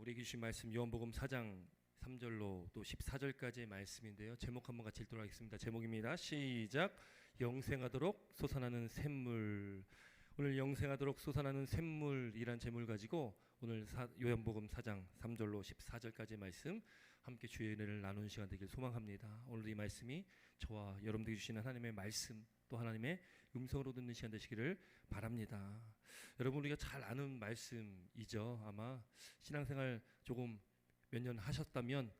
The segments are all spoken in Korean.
우리에게 주신 말씀 요한복음 4장 3절로 또 14절까지의 말씀인데요. 제목 한번 같이 읽도록 하겠습니다. 제목입니다. 시작. 영생하도록 솟아나는 샘물. 오늘 영생하도록 솟아나는 샘물이란 제목을 가지고 오늘 요한복음 4장 3절로 14절까지의 말씀 함께 주의 은혜를 나누는 시간 되길 소망합니다. 오늘 이 말씀이 저와 여러분들에게 주시는 하나님의 말씀 또 하나님의 음성으로 듣는 시간 되시기를 바랍니다. 여러분, 우리가 잘 아는 말씀이죠. 아마 신앙생활 조금 몇 년 하셨다면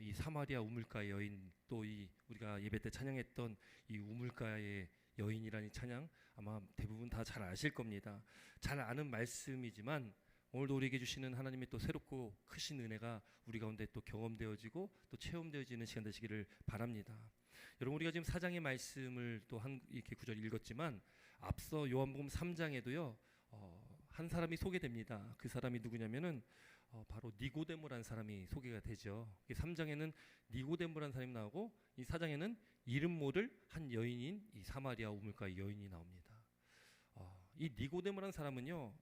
이 사마리아 우물가의 여인, 또 이 우리가 예배 때 찬양했던 이 우물가의 여인이라는 찬양 아마 대부분 다 잘 아실 겁니다. 잘 아는 말씀이지만 오늘도 우리에게 주시는 하나님의 또 새롭고 크신 은혜가 우리 가운데 또 경험되어지고 또 체험되어지는 시간 되시기를 바랍니다. 여러분, 우리가 지금 4장의 말씀을 또 이렇게 구절 읽었지만 앞서 요한복음 3장에도요 한 사람이 소개됩니다. 그 사람이 누구냐면은 바로 니고데모라는 사람이 소개가 되죠. 3장에는 니고데모라는 사람이 나오고 이 4장에는 이름 모를 한 여인인 이 사마리아 우물가의 여인이 나옵니다. 이 니고데모라는 사람은요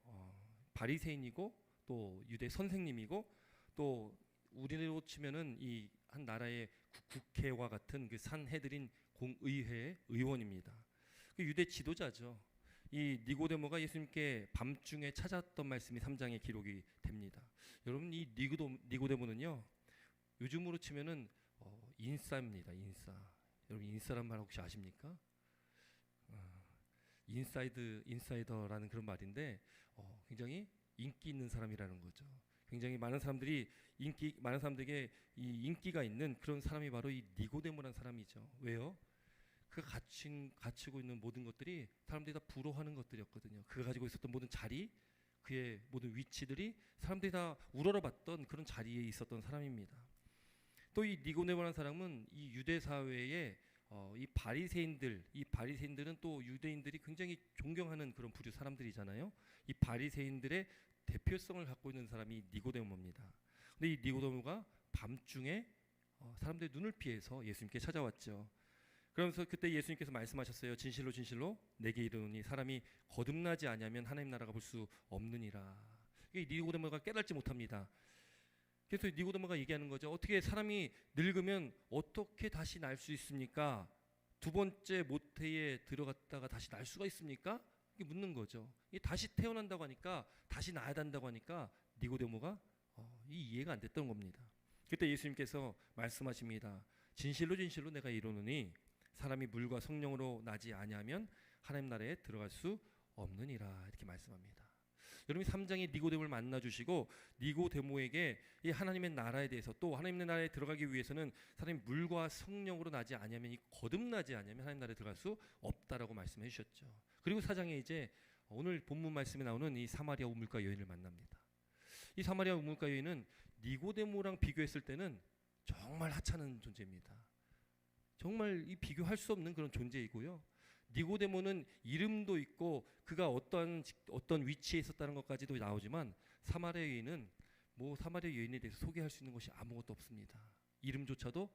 바리새인이고 또 유대 선생님이고 또 우리로 치면은 이 한 나라의 국회와 같은 그 산헤드린 공의회의 의원입니다. 그 유대 지도자죠. 이 니고데모가 예수님께 밤중에 찾았던 말씀이 3장에 기록이 됩니다. 여러분, 이 니고데모는요 요즘으로 치면은 인싸입니다. 인싸. 여러분, 인싸란 말 혹시 아십니까? 인사이더라는 그런 말인데 굉장히 인기 있는 사람이라는 거죠. 굉장히 많은 사람들에게 이 인기가 있는 그런 사람이 바로 이 니고데모라는 사람이죠. 왜요? 그가 갖추고 있는 모든 것들이 사람들이 다 부러워하는 것들이었거든요. 그가 가지고 있었던 모든 자리, 그의 모든 위치들이 사람들이 다 우러러봤던 그런 자리에 있었던 사람입니다. 또 이 니고데모라는 사람은 이 유대 사회에 이 바리새인들은 또 유대인들이 굉장히 존경하는 그런 부류 사람들이잖아요. 이 바리새인들의 대표성을 갖고 있는 사람이 니고데모입니다. 근데 이 니고데모가 밤중에 사람들의 눈을 피해서 예수님께 찾아왔죠. 그러면서 그때 예수님께서 말씀하셨어요. 진실로 진실로 내게 이르노니 사람이 거듭나지 아니하면 하나님 나라가 볼 수 없느니라. 이게 니고데모가 깨닫지 못합니다. 그래서 니고데모가 얘기하는 거죠. 어떻게 사람이 늙으면 어떻게 다시 날 수 있습니까? 두 번째 모태에 들어갔다가 다시 날 수가 있습니까? 이게 묻는 거죠. 다시 태어난다고 하니까, 다시 나야 된다고 하니까 니고데모가 이해가 안 됐던 겁니다. 그때 예수님께서 말씀하십니다. 진실로 진실로 내가 이르노니 사람이 물과 성령으로 나지 아니하면 하나님 나라에 들어갈 수 없느니라. 이렇게 말씀합니다. 여러분이 3장에 니고데모를 만나주시고 니고데모에게 이 하나님의 나라에 대해서 또 하나님의 나라에 들어가기 위해서는 사람이 물과 성령으로 나지 아니하면 거듭나지 아니하면 하나님 나라에 들어갈 수 없다라고 말씀해 주셨죠. 그리고 4장에 이제 오늘 본문 말씀에 나오는 이 사마리아 우물가 여인을 만납니다. 이 사마리아 우물가 여인은 니고데모랑 비교했을 때는 정말 하찮은 존재입니다. 정말 이 비교할 수 없는 그런 존재이고요. 니고데모는 이름도 있고 그가 어떤 위치에 있었다는 것까지도 나오지만 사마리아 여인은 사마리아 여인에 대해서 소개할 수 있는 것이 아무것도 없습니다. 이름조차도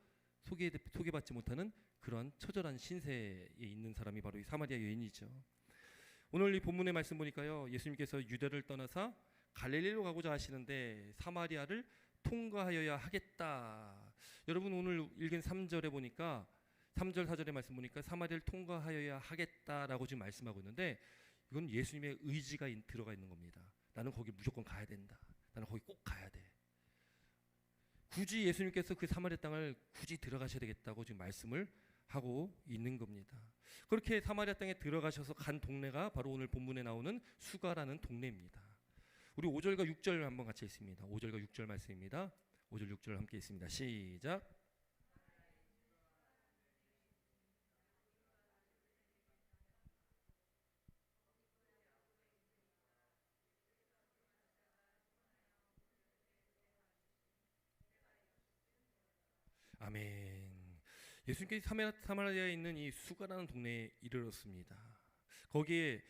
소개받지 못하는 그런 처절한 신세에 있는 사람이 바로 이 사마리아 여인이죠. 오늘 이 본문의 말씀 보니까요, 예수님께서 유대를 떠나서 갈릴리로 가고자 하시는데 사마리아를 통과하여야 하겠다. 여러분, 오늘 읽은 3절에 보니까 3절 4절의 말씀 보니까 사마리아를 통과하여야 하겠다라고 지금 말씀하고 있는데 이건 예수님의 의지가 들어가 있는 겁니다. 나는 거기 무조건 가야 된다. 나는 거기 꼭 가야 돼. 굳이 예수님께서 그 사마리아 땅을 굳이 들어가셔야 되겠다고 지금 말씀을 하고 있는 겁니다. 그렇게 사마리아 땅에 들어가셔서 간 동네가 바로 오늘 본문에 나오는 수가라는 동네입니다. 우리 5절과 6절 한번 같이 읽습니다. 5절과 6절 말씀입니다. 5절 6절 함께 읽습니다. 시작. 아멘. 예수님께서 사마리아에 있는 이 수가라는 동네에 이르렀습니다. 거기에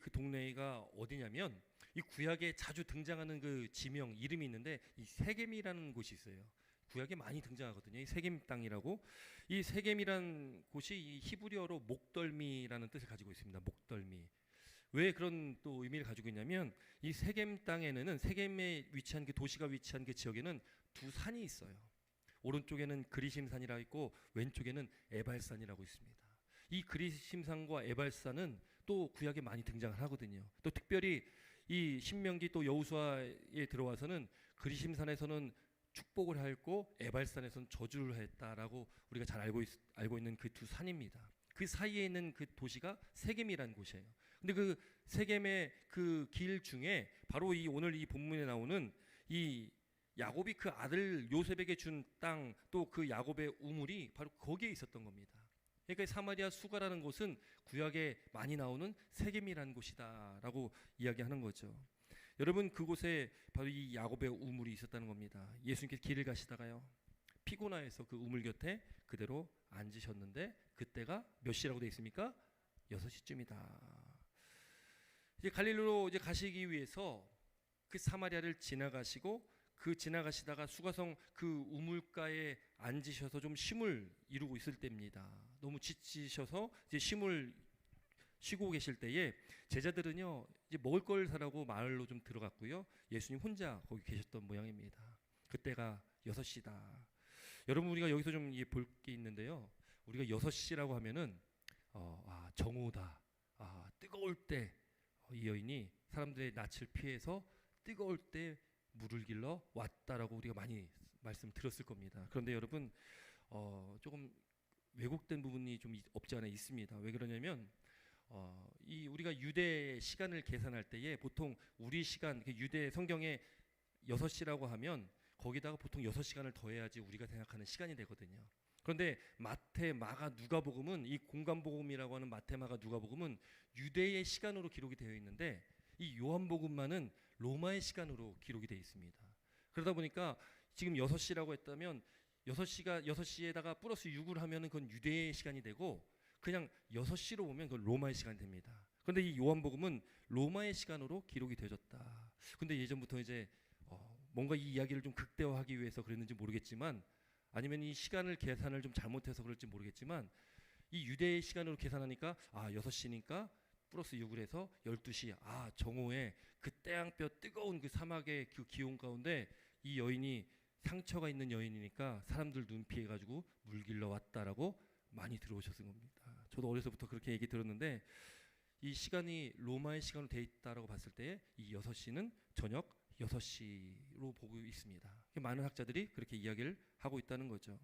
그 동네가 어디냐면 이 구약에 자주 등장하는 그 지명 이름이 있는데 이 세겜이라는 곳이 있어요. 구약에 많이 등장하거든요. 이 세겜 땅이라고. 이 세겜이라는 곳이 이 히브리어로 목덜미라는 뜻을 가지고 있습니다. 목덜미. 왜 그런 또 의미를 가지고 있냐면 이 세겜 땅에는 세겜에 위치한 그 도시가 위치한 그 지역에는 두 산이 있어요. 오른쪽에는 그리심산이라고 있고 왼쪽에는 에발산이라고 있습니다. 이 그리심산과 에발산은 또 구약에 많이 등장을 하거든요. 또 특별히 이 신명기 또 여호수아에 들어와서는 그리심산에서는 축복을 하였고 에발산에서는 저주를 했다라고 우리가 잘 알고 있는 그 두 산입니다. 그 사이에 있는 그 도시가 세겜이라는 곳이에요. 근데 그 세겜의 그 길 중에 바로 이 오늘 이 본문에 나오는 이 야곱이 그 아들 요셉에게 준 땅 또 그 야곱의 우물이 바로 거기에 있었던 겁니다. 그러니까 사마리아 수가라는 곳은 구약에 많이 나오는 세겜이라는 곳이다라고 이야기하는 거죠. 여러분 그곳에 바로 이 야곱의 우물이 있었다는 겁니다. 예수님께서 길을 가시다가요 피고나해서 그 우물 곁에 그대로 앉으셨는데 그때가 몇 시라고 되어 있습니까? 6시쯤이다. 이제 갈릴리로 이제 가시기 위해서 그 사마리아를 지나가시고 그 지나가시다가 수가성 그 우물가에 앉으셔서 좀 쉼을 이루고 있을 때입니다. 너무 지치셔서 이제 쉼을 쉬고 계실 때에 제자들은요 이제 먹을 걸 사라고 마을로 좀 들어갔고요. 예수님 혼자 거기 계셨던 모양입니다. 그때가 6시다. 여러분 우리가 여기서 좀 볼 게 있는데요. 우리가 6시라고 하면은 정오다. 뜨거울 때 이 여인이 사람들의 낯을 피해서 뜨거울 때 물을 길러 왔다라고 우리가 많이 말씀 들었을 겁니다. 그런데 여러분 조금 왜곡된 부분이 좀 없지 않아 있습니다. 왜 그러냐면 이 우리가 유대 시간을 계산할 때에 보통 우리 시간 유대 성경에 6시라고 하면 거기다가 보통 6시간을 더해야지 우리가 생각하는 시간이 되거든요. 그런데 마태, 마가, 누가복음은 이 공간복음이라고 하는 마태, 마가, 누가복음은 유대의 시간으로 기록이 되어 있는데 이 요한복음만은 로마의 시간으로 기록이 되어 있습니다. 그러다 보니까 지금 6시라고 했다면 6시에다가 플러스 6을 하면은 그건 유대의 시간이 되고 그냥 6시로 보면 그건 로마의 시간이 됩니다. 그런데 이 요한복음은 로마의 시간으로 기록이 되어졌다. 근데 예전부터 이제 뭔가 이 이야기를 좀 극대화하기 위해서 그랬는지 모르겠지만 아니면 이 시간을 계산을 좀 잘못해서 그럴지 모르겠지만 이 유대의 시간으로 계산하니까 6시니까 플러스 6을 해서 12시 정오에 그 태양볕 뜨거운 그 사막의 그 기온 가운데 이 여인이 상처가 있는 여인이니까 사람들 눈 피해가지고 물 길러 왔다라고 많이 들어오셨을 겁니다. 저도 어려서부터 그렇게 얘기 들었는데 이 시간이 로마의 시간으로 돼 있다라고 봤을 때 이 6시는 저녁 6시로 보고 있습니다. 많은 학자들이 그렇게 이야기를 하고 있다는 거죠.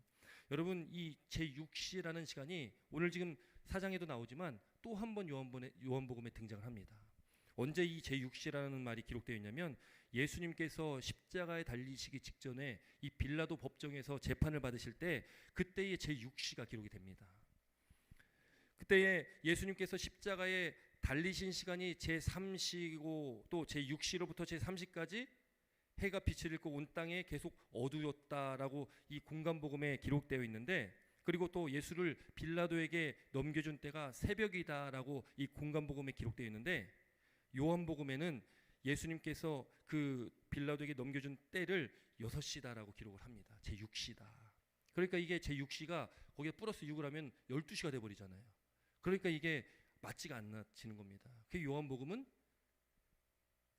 여러분 이 제6시라는 시간이 오늘 지금 사장에도 나오지만 또 한 번 요한복음에 등장을 합니다. 언제 이 제6시라는 말이 기록되어 있냐면 예수님께서 십자가에 달리시기 직전에 이 빌라도 법정에서 재판을 받으실 때 그때의 제6시가 기록이 됩니다. 그때에 예수님께서 십자가에 달리신 시간이 제3시고 또 제6시로부터 제3시까지 해가 빛을 잃고 온 땅에 계속 어두웠다라고 이 공간복음에 기록되어 있는데 그리고 또 예수를 빌라도에게 넘겨준 때가 새벽이다라고 이 공간복음에 기록되어 있는데 요한복음에는 예수님께서 그 빌라도에게 넘겨준 때를 6시다라고 기록을 합니다. 제6시다. 그러니까 이게 제6시가 거기에 플러스 6을 하면 12시가 돼버리잖아요. 그러니까 이게 맞지가 않아지는 겁니다. 그 요한복음은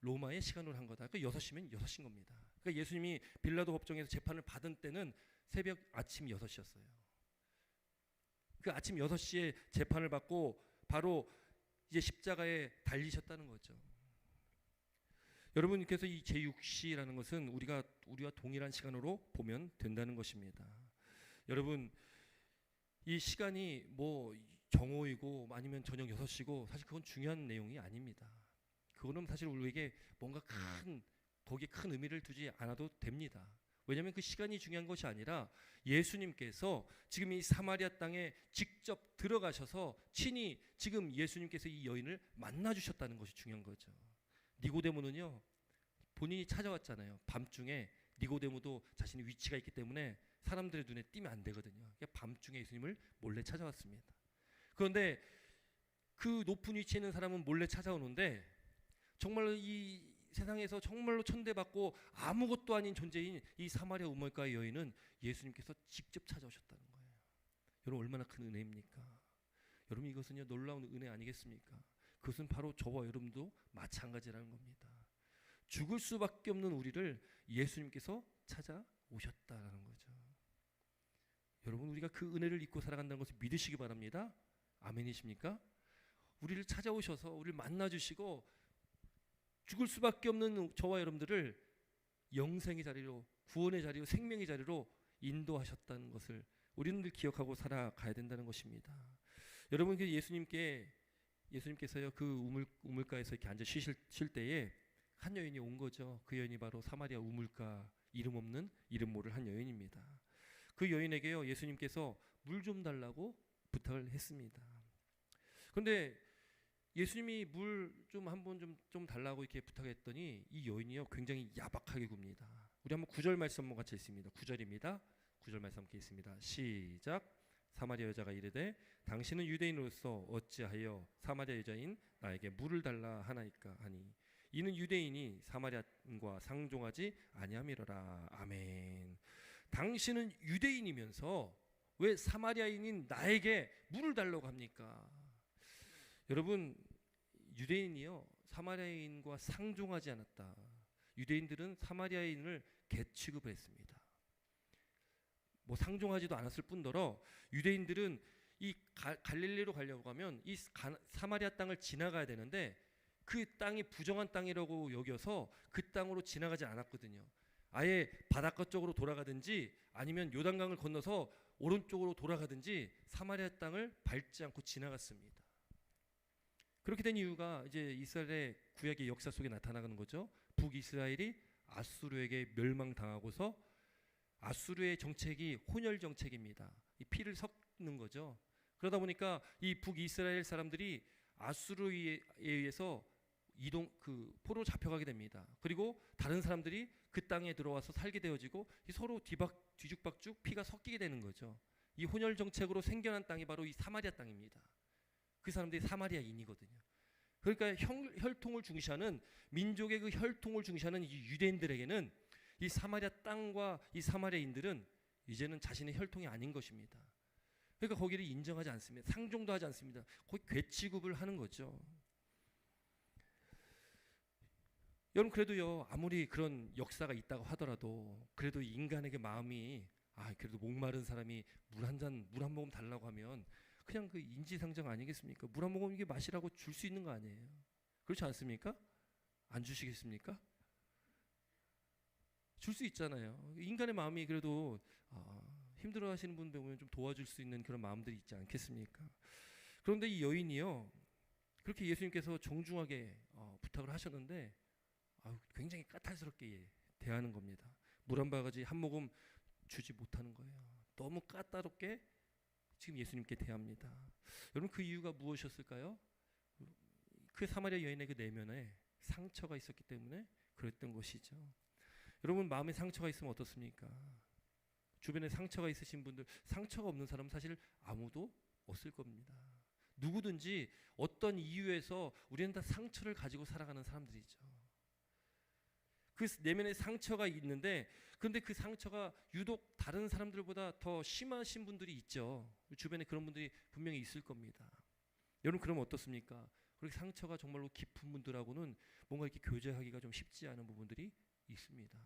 로마의 시간으로 한 거다. 그 6시면 6시인 겁니다. 그러니까 예수님이 빌라도 법정에서 재판을 받은 때는 새벽 아침 6시였어요. 그 아침 6시에 재판을 받고 바로 이제 십자가에 달리셨다는 거죠. 여러분께서 이 제6시라는 것은 우리와 동일한 시간으로 보면 된다는 것입니다. 여러분 이 시간이 뭐 정오이고 아니면 저녁 6시고 사실 그건 중요한 내용이 아닙니다. 그거는 사실 우리에게 뭔가 거기에 큰 의미를 두지 않아도 됩니다. 왜냐하면 그 시간이 중요한 것이 아니라 예수님께서 지금 이 사마리아 땅에 직접 들어가셔서 친히 지금 예수님께서 이 여인을 만나주셨다는 것이 중요한 거죠. 니고데모는요 본인이 찾아왔잖아요. 밤중에 니고데모도 자신의 위치가 있기 때문에 사람들의 눈에 띄면 안 되거든요. 그러니까 밤중에 예수님을 몰래 찾아왔습니다. 그런데 그 높은 위치에 있는 사람은 몰래 찾아오는데 정말로 이 세상에서 정말로 천대받고 아무것도 아닌 존재인 이 사마리아 우물가의 여인은 예수님께서 직접 찾아오셨다는 거예요. 여러분 얼마나 큰 은혜입니까? 여러분 이것은요 놀라운 은혜 아니겠습니까? 그것은 바로 저와 여러분도 마찬가지라는 겁니다. 죽을 수밖에 없는 우리를 예수님께서 찾아오셨다라는 거죠. 여러분, 우리가 그 은혜를 입고 살아간다는 것을 믿으시기 바랍니다. 아멘이십니까? 우리를 찾아오셔서 우리를 만나주시고 죽을 수밖에 없는 저와 여러분들을 영생의 자리로, 구원의 자리로, 생명의 자리로 인도하셨다는 것을 우리는 늘 기억하고 살아가야 된다는 것입니다. 여러분, 예수님께서요 그 우물가에서 이렇게 앉아 쉴 때에 한 여인이 온 거죠. 그 여인이 바로 사마리아 우물가, 이름 없는 이름 모를 한 여인입니다. 그 여인에게요 예수님께서 물 좀 달라고 부탁을 했습니다. 그런데 예수님이 물 좀 한번 좀 달라고 이렇게 부탁했더니 이 여인이요 굉장히 야박하게 굽니다. 우리 한번 9절 말씀 한번 같이 읽습니다. 9절입니다. 9절 말씀 함께 읽습니다. 시작. 사마리아 여자가 이르되 당신은 유대인으로서 어찌하여 사마리아 여자인 나에게 물을 달라 하나이까 하니 이는 유대인이 사마리아인과 상종하지 아니함이로라. 아멘. 당신은 유대인이면서 왜 사마리아인인 나에게 물을 달라고 합니까? 여러분, 유대인이요 사마리아인과 상종하지 않았다. 유대인들은 사마리아인을 개 취급했습니다. 뭐 상종하지도 않았을 뿐더러 유대인들은 이 갈릴리로 가려고 하면 이 사마리아 땅을 지나가야 되는데 그 땅이 부정한 땅이라고 여겨서 그 땅으로 지나가지 않았거든요. 아예 바닷가 쪽으로 돌아가든지 아니면 요단강을 건너서 오른쪽으로 돌아가든지 사마리아 땅을 밟지 않고 지나갔습니다. 그렇게 된 이유가 이제 이스라엘의 구약의 역사 속에 나타나는 거죠. 북이스라엘이 아수르에게 멸망당하고서 아수르의 정책이 혼혈 정책입니다. 이 피를 섞는 거죠. 그러다 보니까 이 북이스라엘 사람들이 아수르에 의해서 포로 잡혀가게 됩니다. 그리고 다른 사람들이 그 땅에 들어와서 살게 되어지고 서로 뒤죽박죽 피가 섞이게 되는 거죠. 이 혼혈 정책으로 생겨난 땅이 바로 이 사마리아 땅입니다. 그 사람들이 사마리아인이거든요. 그러니까 혈통을 중시하는 민족의 그 혈통을 중시하는 이 유대인들에게는 이 사마리아 땅과 이 사마리아인들은 이제는 자신의 혈통이 아닌 것입니다. 그러니까 거기를 인정하지 않습니다. 상종도 하지 않습니다. 거의 괴취급을 하는 거죠. 여러분, 그래도요 아무리 그런 역사가 있다고 하더라도 그래도 인간에게 마음이 그래도 목마른 사람이 물 한 모금 달라고 하면 그냥 그 인지상정 아니겠습니까? 물 한 모금 이게 마시라고 줄 수 있는 거 아니에요? 그렇지 않습니까? 안 주시겠습니까? 줄 수 있잖아요. 인간의 마음이 그래도 힘들어하시는 분 보면 좀 도와줄 수 있는 그런 마음들이 있지 않겠습니까? 그런데 이 여인이요 그렇게 예수님께서 정중하게 부탁을 하셨는데 굉장히 까탈스럽게 대하는 겁니다. 물 한 바가지 한 모금 주지 못하는 거예요. 너무 까다롭게 지금 예수님께 대합니다. 여러분, 그 이유가 무엇이었을까요? 그 사마리아 여인의 그 내면에 상처가 있었기 때문에 그랬던 것이죠. 여러분, 마음에 상처가 있으면 어떻습니까? 주변에 상처가 있으신 분들, 상처가 없는 사람은 사실 아무도 없을 겁니다. 누구든지 어떤 이유에서 우리는 다 상처를 가지고 살아가는 사람들이죠. 그 내면에 상처가 있는데 그런데 그 상처가 유독 다른 사람들보다 더 심하신 분들이 있죠. 주변에 그런 분들이 분명히 있을 겁니다. 여러분, 그러면 어떻습니까? 그렇게 상처가 정말로 깊은 분들하고는 뭔가 이렇게 교제하기가 좀 쉽지 않은 부분들이 있습니다.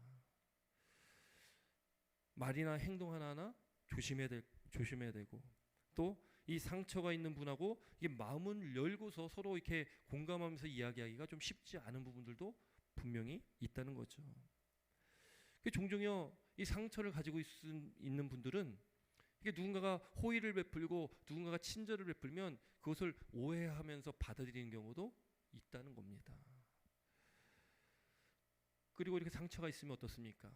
말이나 행동 하나하나 조심해야 되고 또 이 상처가 있는 분하고 이게 마음을 열고서 서로 이렇게 공감하면서 이야기하기가 좀 쉽지 않은 부분들도 분명히 있다는 거죠. 종종요 이 상처를 가지고 있는 분들은 이게 누군가가 호의를 베풀고 누군가가 친절을 베풀면 그것을 오해하면서 받아들이는 경우도 있다는 겁니다. 그리고 이렇게 상처가 있으면 어떻습니까?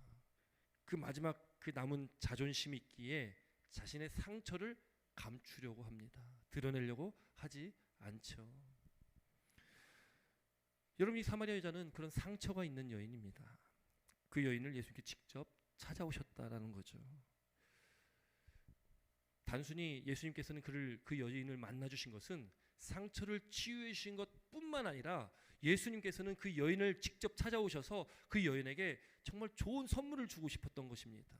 그 마지막 그 남은 자존심 있기에 자신의 상처를 감추려고 합니다. 드러내려고 하지 않죠. 여러분, 이 사마리아 여자는 그런 상처가 있는 여인입니다. 그 여인을 예수님께 직접 찾아오셨다라는 거죠. 단순히 예수님께서는 그 여인을 만나주신 것은 상처를 치유해 주신 것뿐만 아니라 예수님께서는 그 여인을 직접 찾아오셔서 그 여인에게 정말 좋은 선물을 주고 싶었던 것입니다.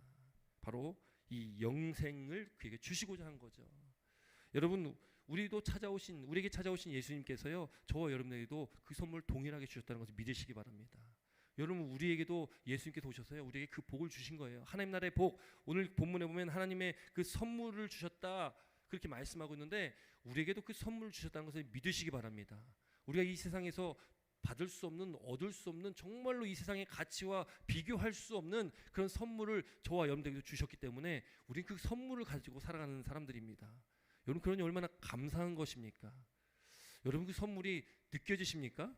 바로 이 영생을 그에게 주시고자 한 거죠. 여러분, 우리에게 찾아오신 예수님께서요, 저와 여러분에게도 그 선물 동일하게 주셨다는 것을 믿으시기 바랍니다. 여러분, 우리에게도 예수님께서 오셔서요, 우리에게 그 복을 주신 거예요. 하나님 나라의 복, 오늘 본문에 보면 하나님의 그 선물을 주셨다 그렇게 말씀하고 있는데, 우리에게도 그 선물을 주셨다는 것을 믿으시기 바랍니다. 우리가 이 세상에서 받을 수 없는, 얻을 수 없는, 정말로 이 세상의 가치와 비교할 수 없는 그런 선물을 저와 여러분들에게 주셨기 때문에 우리는 그 선물을 가지고 살아가는 사람들입니다. 여러분, 그러니 얼마나 감사한 것입니까? 여러분, 그 선물이 느껴지십니까?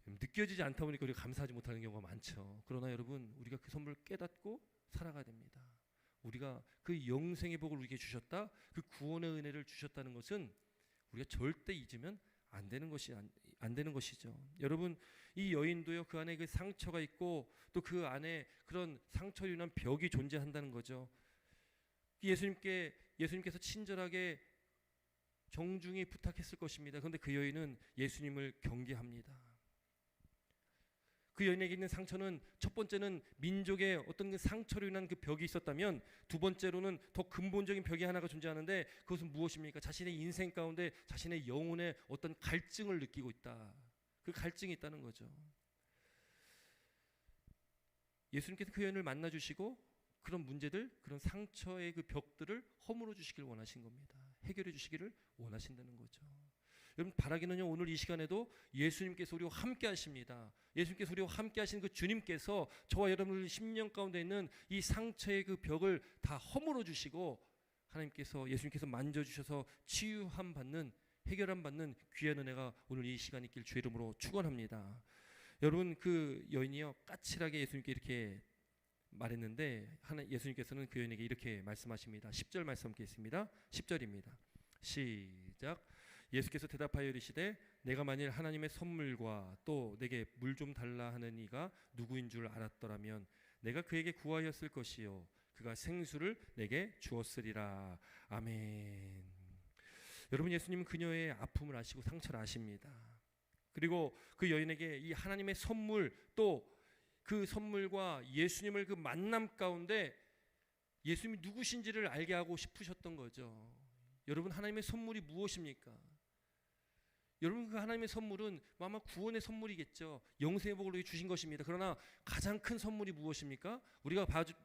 느껴지지 않다 보니까 우리가 감사하지 못하는 경우가 많죠. 그러나 여러분, 우리가 그 선물을 깨닫고 살아가야 됩니다. 우리가 그 영생의 복을 우리에게 주셨다, 그 구원의 은혜를 주셨다는 것은 우리가 절대 잊으면 안 되는 것이죠. 여러분, 이 여인도요, 그 안에 그 상처가 있고 또 그 안에 그런 상처로 인한 벽이 존재한다는 거죠. 예수님께서 친절하게 정중히 부탁했을 것입니다. 그런데 그 여인은 예수님을 경계합니다. 그 여인에게 있는 상처는, 첫 번째는 민족의 어떤 그 상처로 인한 그 벽이 있었다면, 두 번째로는 더 근본적인 벽이 하나가 존재하는데, 그것은 무엇입니까? 자신의 인생 가운데 자신의 영혼의 어떤 갈증을 느끼고 있다. 그 갈증이 있다는 거죠. 예수님께서 그 여인을 만나 주시고 그런 문제들, 그런 상처의 그 벽들을 허물어 주시길 원하신 겁니다. 해결해 주시기를 원하신다는 거죠. 여러분, 바라기는요, 오늘 이 시간에도 예수님께서 우리와 함께 하십니다. 예수님께서 우리와 함께 하신 그 주님께서 저와 여러분의 심령 가운데 있는 이 상처의 그 벽을 다 허물어 주시고, 예수님께서 만져주셔서 치유함 받는, 해결함 받는 귀한 은혜가 오늘 이 시간 있길 주의 이름으로 축원합니다. 여러분, 그 여인이요, 까칠하게 예수님께 이렇게 말했는데, 예수님께서는 그 여인에게 이렇게 말씀하십니다. 10절 말씀 함께 있습니다. 10절입니다. 시작. 예수께서 대답하여 이르시되, 내가 만일 하나님의 선물과 또 내게 물 좀 달라 하는 이가 누구인 줄 알았더라면 내가 그에게 구하였을 것이요 그가 생수를 내게 주었으리라. 아멘. 여러분, 예수님은 그녀의 아픔을 아시고 상처를 아십니다. 그리고 그 여인에게 이 하나님의 선물, 또 그 선물과 예수님을 그 만남 가운데 예수님이 누구신지를 알게 하고 싶으셨던 거죠. 여러분, 하나님의 선물이 무엇입니까? 여러분, 그 하나님의 선물은 아마 구원의 선물이겠죠. 영생의 복을 주신 것입니다. 그러나 가장 큰 선물이 무엇입니까?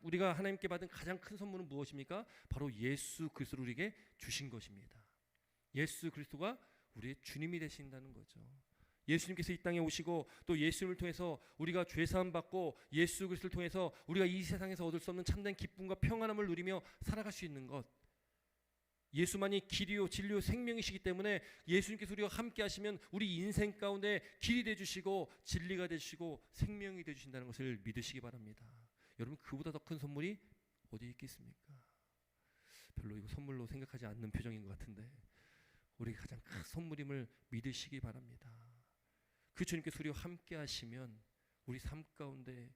우리가 하나님께 받은 가장 큰 선물은 무엇입니까? 바로 예수 그리스도를 우리에게 주신 것입니다. 예수 그리스도가 우리의 주님이 되신다는 거죠. 예수님께서 이 땅에 오시고 또 예수님을 통해서 우리가 죄사함 받고 예수 그리스도를 통해서 우리가 이 세상에서 얻을 수 없는 참된 기쁨과 평안함을 누리며 살아갈 수 있는 것, 예수만이 길이요 진리요 생명이시기 때문에 예수님께서 우리와 함께 하시면 우리 인생 가운데 길이 되주시고 진리가 되주시고 생명이 되주신다는 것을 믿으시기 바랍니다. 여러분, 그보다 더 큰 선물이 어디 있겠습니까? 별로 이거 선물로 생각하지 않는 표정인 것 같은데, 우리가 가장 큰 선물임을 믿으시기 바랍니다. 그 주님께서 우리와 함께 하시면 우리 삶 가운데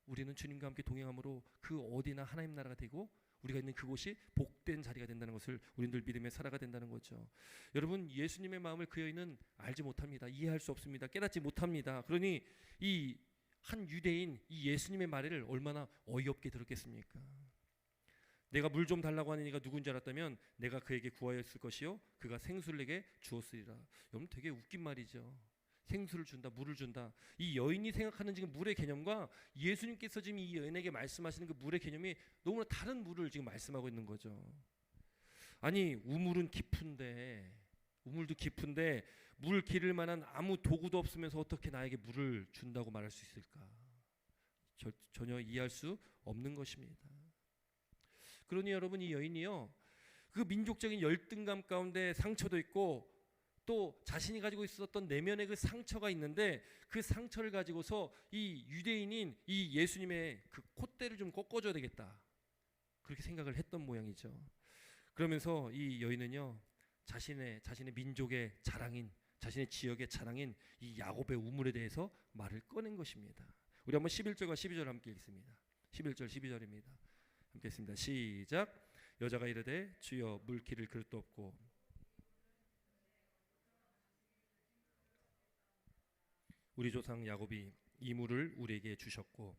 우리는 주님과 함께 동행함으로 그 어디나 하나님 나라가 되고 우리가 있는 그곳이 복된 자리가 된다는 것을 우리들 믿으며 살아가 된다는 거죠. 여러분, 예수님의 마음을 그 여인은 알지 못합니다. 이해할 수 없습니다. 깨닫지 못합니다. 그러니 이 한 유대인, 이 예수님의 말을 얼마나 어이없게 들었겠습니까? 내가 물 좀 달라고 하는 이가 누군지 알았다면 내가 그에게 구하였을 것이요 그가 생수를 내게 주었으리라. 여러분, 되게 웃긴 말이죠. 생수를 준다, 물을 준다. 이 여인이 생각하는 지금 물의 개념과 예수님께서 지금 이 여인에게 말씀하시는 그 물의 개념이 너무나 다른 물을 지금 말씀하고 있는 거죠. 아니, 우물도 깊은데 물 기를 만한 아무 도구도 없으면서 어떻게 나에게 물을 준다고 말할 수 있을까? 전혀 이해할 수 없는 것입니다. 그러니 여러분, 이 여인이요, 그 민족적인 열등감 가운데 상처도 있고 또 자신이 가지고 있었던 내면의 그 상처가 있는데, 그 상처를 가지고서 이 유대인인 이 예수님의 그 콧대를 좀 꺾어줘야 되겠다, 그렇게 생각을 했던 모양이죠. 그러면서 이 여인은요, 자신의 민족의 자랑인, 자신의 지역의 자랑인 이 야곱의 우물에 대해서 말을 꺼낸 것입니다. 우리 한번 11절과 12절 함께 읽습니다. 11절 12절입니다. 함께 읽습니다. 시작. 여자가 이르되 주여 물 기를 그릇도 없고 우리 조상 야곱이 이 물을 우리에게 주셨고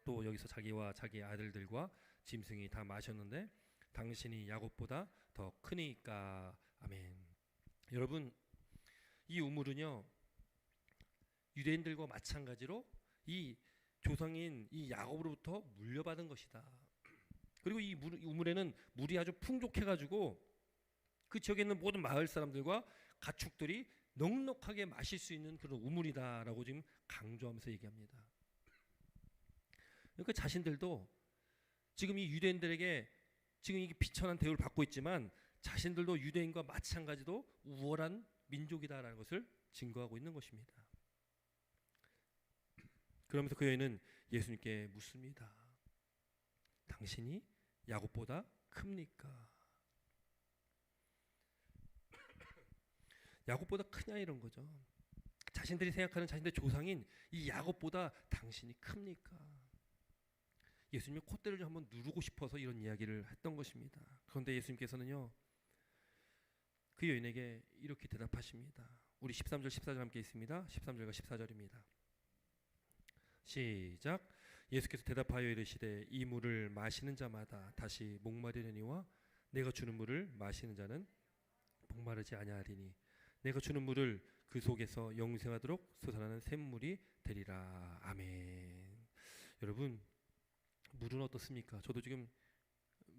또 여기서 자기와 자기 아들들과 짐승이 다 마셨는데 당신이 야곱보다 더 크니까. 아멘. 여러분, 이 우물은요 유대인들과 마찬가지로 이 조상인 이 야곱으로부터 물려받은 것이다. 그리고 이 우물에는 물이 아주 풍족해가지고 그 지역에 있는 모든 마을 사람들과 가축들이 넉넉하게 마실 수 있는 그런 우물이다라고 지금 강조하면서 얘기합니다. 그러니까 자신들도 지금 이 유대인들에게 지금 이게 비천한 대우를 받고 있지만 자신들도 유대인과 마찬가지로 우월한 민족이다라는 것을 증거하고 있는 것입니다. 그러면서 그 여인은 예수님께 묻습니다. 당신이 야곱보다 큽니까? 야곱보다 크냐 이런 거죠. 자신들이 생각하는 자신들의 조상인 이 야곱보다 당신이 큽니까? 예수님이 콧대를 좀 한번 누르고 싶어서 이런 이야기를 했던 것입니다. 그런데 예수님께서는요 그 여인에게 이렇게 대답하십니다. 우리 13절 14절 함께 있습니다. 13절과 14절입니다. 시작. 예수께서 대답하여 이르시되 이 물을 마시는 자마다 다시 목마르려니와 내가 주는 물을 마시는 자는 목마르지 아니하리니 내가 주는 물을 그 속에서 영생하도록 솟아나는 샘물이 되리라. 아멘. 여러분, 물은 어떻습니까? 저도 지금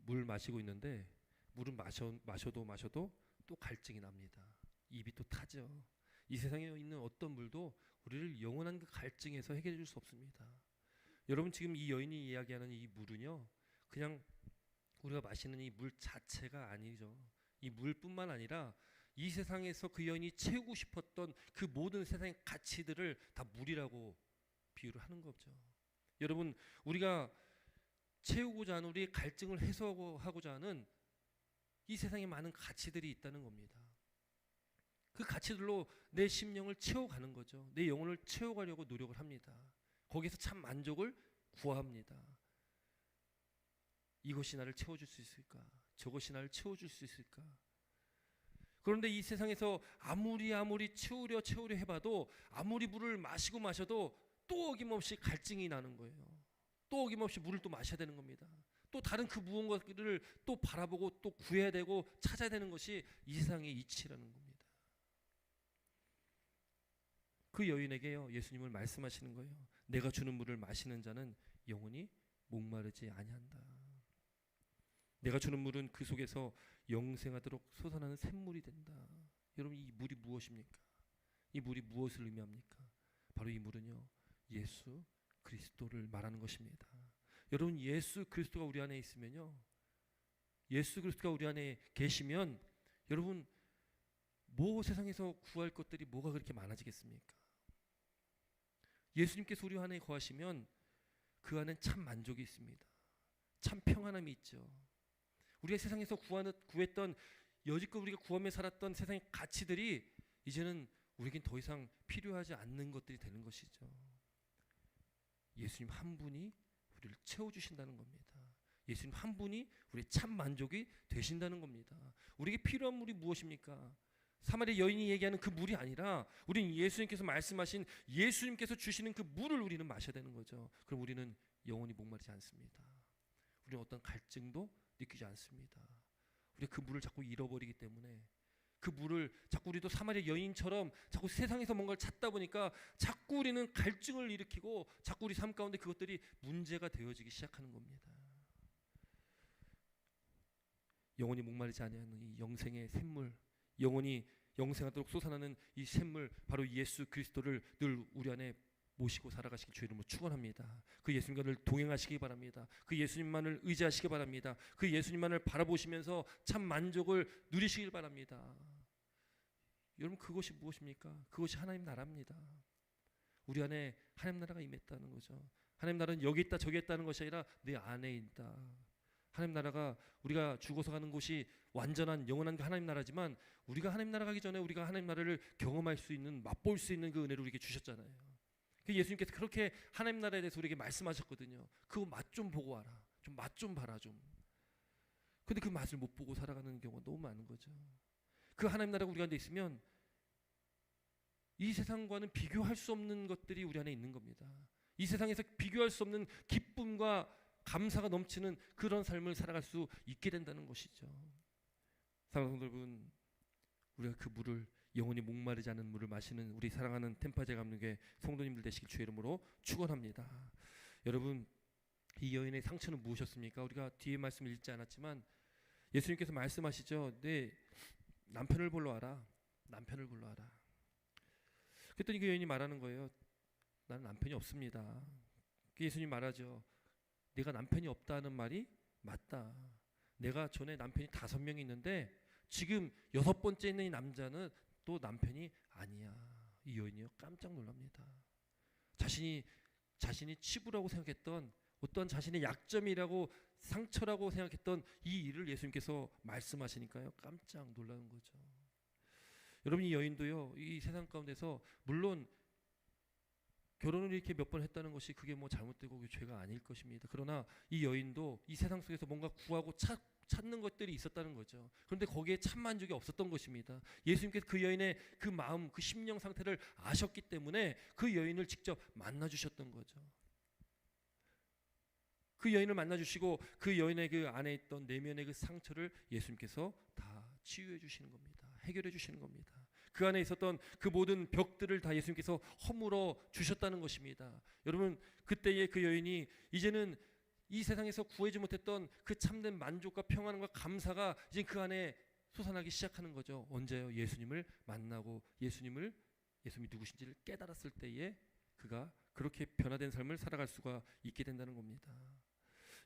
물 마시고 있는데 물은 마셔도 또 갈증이 납니다. 입이 또 타죠. 이 세상에 있는 어떤 물도 우리를 영원한 그 갈증에서 해결해 줄 수 없습니다. 여러분, 지금 이 여인이 이야기하는 이 물은요 그냥 우리가 마시는 이 물 자체가 아니죠. 이 물뿐만 아니라 이 세상에서 그 여인이 채우고 싶었던 그 모든 세상의 가치들을 다 물이라고 비유를 하는 거죠. 여러분, 우리가 채우고자 하는 우리의 갈증을 해소하고자 하는 이 세상에 많은 가치들이 있다는 겁니다. 그 가치들로 내 심령을 채워가는 거죠. 내 영혼을 채워가려고 노력을 합니다. 거기서 참 만족을 구합니다. 이것이 나를 채워줄 수 있을까? 저것이 나를 채워줄 수 있을까? 그런데 이 세상에서 아무리 채우려 해봐도 아무리 물을 마셔도 또 어김없이 갈증이 나는 거예요. 또 어김없이 물을 또 마셔야 되는 겁니다. 또 다른 그 무언가를 또 바라보고 또 구해야 되고 찾아야 되는 것이 이 세상의 이치라는 겁니다. 그 여인에게요 예수님을 말씀하시는 거예요. 내가 주는 물을 마시는 자는 영원히 목마르지 아니한다. 내가 주는 물은 그 속에서 영생하도록 솟아나는 샘물이 된다. 여러분, 이 물이 무엇입니까? 이 물이 무엇을 의미합니까? 바로 이 물은요 예수 그리스도를 말하는 것입니다. 여러분, 예수 그리스도가 우리 안에 있으면요, 예수 그리스도가 우리 안에 계시면 여러분 세상에서 구할 것들이 뭐가 그렇게 많아지겠습니까? 예수님께서 우리 안에 거하시면 그 안엔 참 만족이 있습니다. 참 평안함이 있죠. 우리가 세상에서 구했던 여지껏 우리가 구하며 살았던 세상의 가치들이 이제는 우리에겐 더 이상 필요하지 않는 것들이 되는 것이죠. 예수님 한 분이 우리를 채워주신다는 겁니다. 예수님 한 분이 우리의 참 만족이 되신다는 겁니다. 우리에게 필요한 물이 무엇입니까? 사마리아 여인이 얘기하는 그 물이 아니라 우리는 예수님께서 말씀하신 예수님께서 주시는 그 물을 우리는 마셔야 되는 거죠. 그럼 우리는 영원히 목마르지 않습니다. 우리는 어떤 갈증도 느끼지 않습니다. 우리가 그 물을 자꾸 잃어버리기 때문에 그 물을 자꾸 우리도 사마리아 여인처럼 자꾸 세상에서 뭔가를 찾다 보니까 자꾸 우리는 갈증을 일으키고 자꾸 우리 삶 가운데 그것들이 문제가 되어지기 시작하는 겁니다. 영원히 목마르지 아니하는 이 영생의 샘물, 영원히 영생하도록 솟아나는 이 샘물, 바로 예수 그리스도를 늘 우리 안에 모시고 살아가시길 주의 이름으로 축원합니다. 그 예수님과 늘 동행하시기 바랍니다. 그 예수님만을 의지하시기 바랍니다. 그 예수님만을 바라보시면서 참 만족을 누리시길 바랍니다. 여러분, 그것이 무엇입니까? 그것이 하나님 나라입니다. 우리 안에 하나님 나라가 임했다는 거죠. 하나님 나라는 여기 있다 저기 있다는 것이 아니라 내 안에 있다. 하나님 나라가 우리가 죽어서 가는 곳이 완전한 영원한 그 하나님 나라지만 우리가 하나님 나라 가기 전에 우리가 하나님 나라를 경험할 수 있는, 맛볼 수 있는 그 은혜를 우리에게 주셨잖아요. 예수님께서 그렇게 하나님 나라에 대해서 우리에게 말씀하셨거든요. 그거 맛 좀 보고 와라. 좀 맛 좀 봐라 좀. 근데 그 맛을 못 보고 살아가는 경우가 너무 많은 거죠. 그 하나님 나라가 우리 안에 있으면 이 세상과는 비교할 수 없는 것들이 우리 안에 있는 겁니다. 이 세상에서 비교할 수 없는 기쁨과 감사가 넘치는 그런 삶을 살아갈 수 있게 된다는 것이죠. 사랑하는 성도 여러분, 우리가 그 물을, 영원히 목마르지 않은 물을 마시는 우리 사랑하는 템파제 감독의 성도님들 되시길 주의 이름으로 축원합니다. 여러분, 이 여인의 상처는 무엇이었습니까? 우리가 뒤에 말씀을 읽지 않았지만 예수님께서 말씀하시죠. 내 남편을 보러 와라. 남편을 보러 와라. 그랬더니 그 여인이 말하는 거예요. 나는 남편이 없습니다. 예수님 말하죠. 내가 남편이 없다는 말이 맞다. 내가 전에 남편이 5명이 있는데 지금 6번째 있는 이 남자는 또 남편이 아니야. 이 여인이요 깜짝 놀랍니다. 자신이 치부라고 생각했던 어떤 자신의 약점이라고 상처라고 생각했던 이 일을 예수님께서 말씀하시니까요 깜짝 놀라는 거죠. 여러분, 이 여인도요 이 세상 가운데서 물론 결혼을 이렇게 몇 번 했다는 것이 그게 뭐 잘못되고 죄가 아닐 것입니다. 그러나 이 여인도 이 세상 속에서 뭔가 구하고 찾는 것들이 있었다는 거죠. 그런데 거기에 참 만족이 없었던 것입니다. 예수님께서 그 여인의 그 마음, 그 심령 상태를 아셨기 때문에 그 여인을 직접 만나 주셨던 거죠. 그 여인을 만나 주시고 그 여인의 그 안에 있던 내면의 그 상처를 예수님께서 다 치유해 주시는 겁니다. 해결해 주시는 겁니다. 그 안에 있었던 그 모든 벽들을 다 예수님께서 허물어 주셨다는 것입니다. 여러분, 그때의 그 여인이 이제는 이 세상에서 구하지 못했던 그 참된 만족과 평안과 감사가 이제 그 안에 솟아나기 시작하는 거죠. 언제요? 예수님을 만나고 예수님이 누구신지를 깨달았을 때에 그가 그렇게 변화된 삶을 살아갈 수가 있게 된다는 겁니다.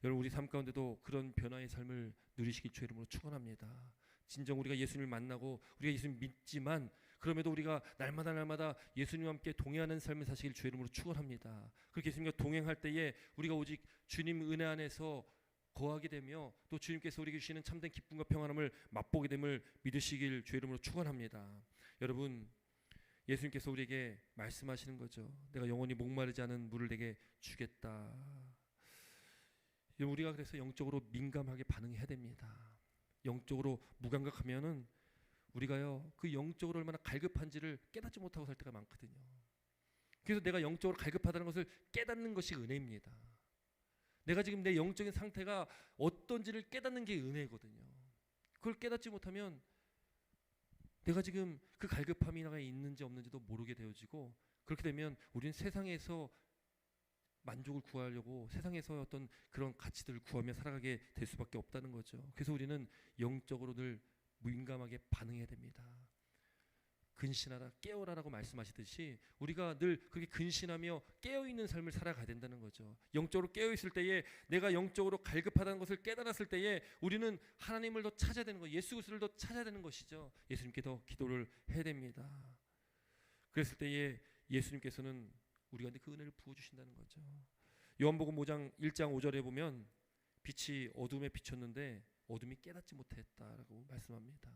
여러분, 우리 삶 가운데도 그런 변화의 삶을 누리시길 주의 이름으로 축원합니다. 진정 우리가 예수님을 만나고 우리가 예수님 믿지만 그럼에도 우리가 날마다 예수님과 함께 동행하는 삶을 사시길 주의 이름으로 축원합니다. 그렇게 예수님과 동행할 때에 우리가 오직 주님 은혜 안에서 거하게 되며 또 주님께서 우리에게 주시는 참된 기쁨과 평안함을 맛보게 됨을 믿으시길 주의 이름으로 축원합니다. 여러분, 예수님께서 우리에게 말씀하시는 거죠. 내가 영원히 목마르지 않은 물을 내게 주겠다. 우리가 그래서 영적으로 민감하게 반응해야 됩니다. 영적으로 무감각하면은 우리가요 그 영적으로 얼마나 갈급한지를 깨닫지 못하고 살 때가 많거든요. 그래서 내가 영적으로 갈급하다는 것을 깨닫는 것이 은혜입니다. 내가 지금 내 영적인 상태가 어떤지를 깨닫는 게 은혜거든요. 그걸 깨닫지 못하면 내가 지금 그 갈급함이 나가 있는지 없는지도 모르게 되어지고, 그렇게 되면 우리는 세상에서 만족을 구하려고 세상에서 어떤 그런 가치들을 구하며 살아가게 될 수밖에 없다는 거죠. 그래서 우리는 영적으로 늘 민감하게 반응해야 됩니다. 근신하라, 깨어라라고 말씀하시듯이 우리가 늘 그렇게 근신하며 깨어있는 삶을 살아가야 된다는 거죠. 영적으로 깨어있을 때에, 내가 영적으로 갈급하다는 것을 깨달았을 때에 우리는 하나님을 더 찾아야 되는 거예요. 예수 그리스도를 더 찾아야 되는 것이죠. 예수님께 더 기도를 해야 됩니다. 그랬을 때에 예수님께서는 우리가 그 은혜를 부어주신다는 거죠. 요한복음 5장 1장 5절에 보면 빛이 어둠에 비쳤는데 어둠이 깨닫지 못했다라고 말씀합니다.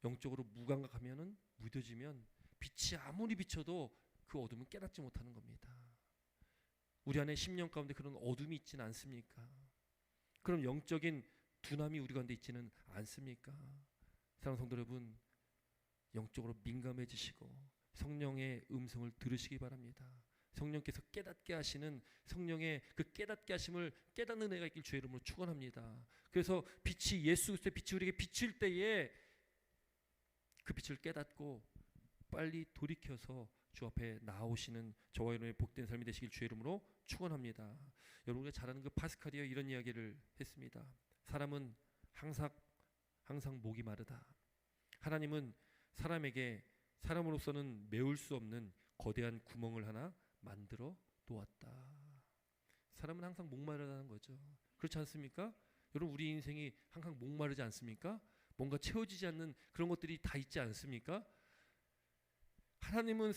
영적으로 무감각하면은, 무뎌지면 빛이 아무리 비쳐도 그 어둠은 깨닫지 못하는 겁니다. 우리 안에 심령 가운데 그런 어둠이 있지는 않습니까? 그럼 영적인 둔함이 우리 가운데 있지는 않습니까? 사랑하는 성도 여러분, 영적으로 민감해지시고 성령의 음성을 들으시기 바랍니다. 성령께서 깨닫게 하시는 성령의 그 깨닫게 하심을 깨닫는 은혜가 있길 주의 이름으로 축원합니다. 그래서 빛이, 예수 그리스도의 빛이 우리에게 비칠 때에 그 빛을 깨닫고 빨리 돌이켜서 주 앞에 나오시는 저와 여러분의 복된 삶이 되시길 주의 이름으로 축원합니다. 여러분, 우리가 잘 아는 그 파스칼이요 이런 이야기를 했습니다. 사람은 항상 목이 마르다. 하나님은 사람으로서는 메울 수 없는 거대한 구멍을 하나 만들어 놓았다. 사람은 항상 목마르다는 거죠. 그렇지 않습니까? 여러분, 우리 인생이 항상 목마르지 않습니까? 뭔가 채워지지 않는 그런 것들이 다 있지 않습니까? 하나님은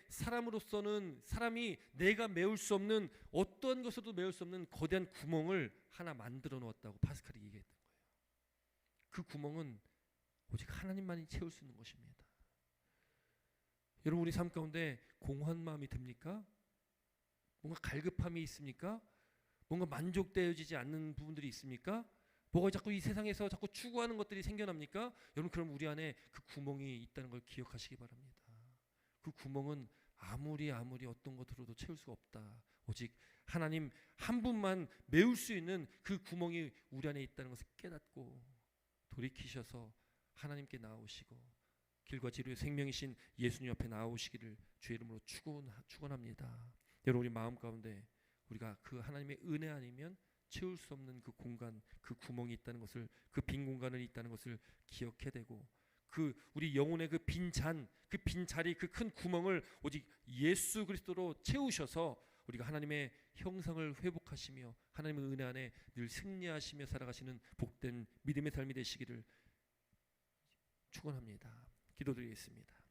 사람으로서는 사람이 내가 메울 수 없는, 어떠한 것으로도 메울 수 없는 거대한 구멍을 하나 만들어 놓았다고 파스칼이 얘기했던 거예요. 그 구멍은 오직 하나님만이 채울 수 있는 것입니다. 여러분, 우리 삶 가운데 공허한 마음이 듭니까? 뭔가 갈급함이 있습니까? 뭔가 만족되어지지 않는 부분들이 있습니까? 뭐가 자꾸 이 세상에서 자꾸 추구하는 것들이 생겨납니까? 여러분, 그럼 우리 안에 그 구멍이 있다는 걸 기억하시기 바랍니다. 그 구멍은 아무리 어떤 것으로도 채울 수가 없다. 오직 하나님 한 분만 메울 수 있는 그 구멍이 우리 안에 있다는 것을 깨닫고 돌이키셔서 하나님께 나오시고 길과 진리의 생명이신 예수님 옆에 나오시기를 주의 이름으로 축원합니다. 여러분, 우리 마음 가운데 우리가 그 하나님의 은혜 아니면 채울 수 없는 그 공간, 그 구멍이 있다는 것을, 그 빈 공간을 있다는 것을 기억해야 되고, 그 우리 영혼의 그 빈 잔, 그 빈 자리, 그 큰 구멍을 오직 예수 그리스도로 채우셔서 우리가 하나님의 형상을 회복하시며 하나님의 은혜 안에 늘 승리하시며 살아가시는 복된 믿음의 삶이 되시기를 축원합니다. 기도드리겠습니다.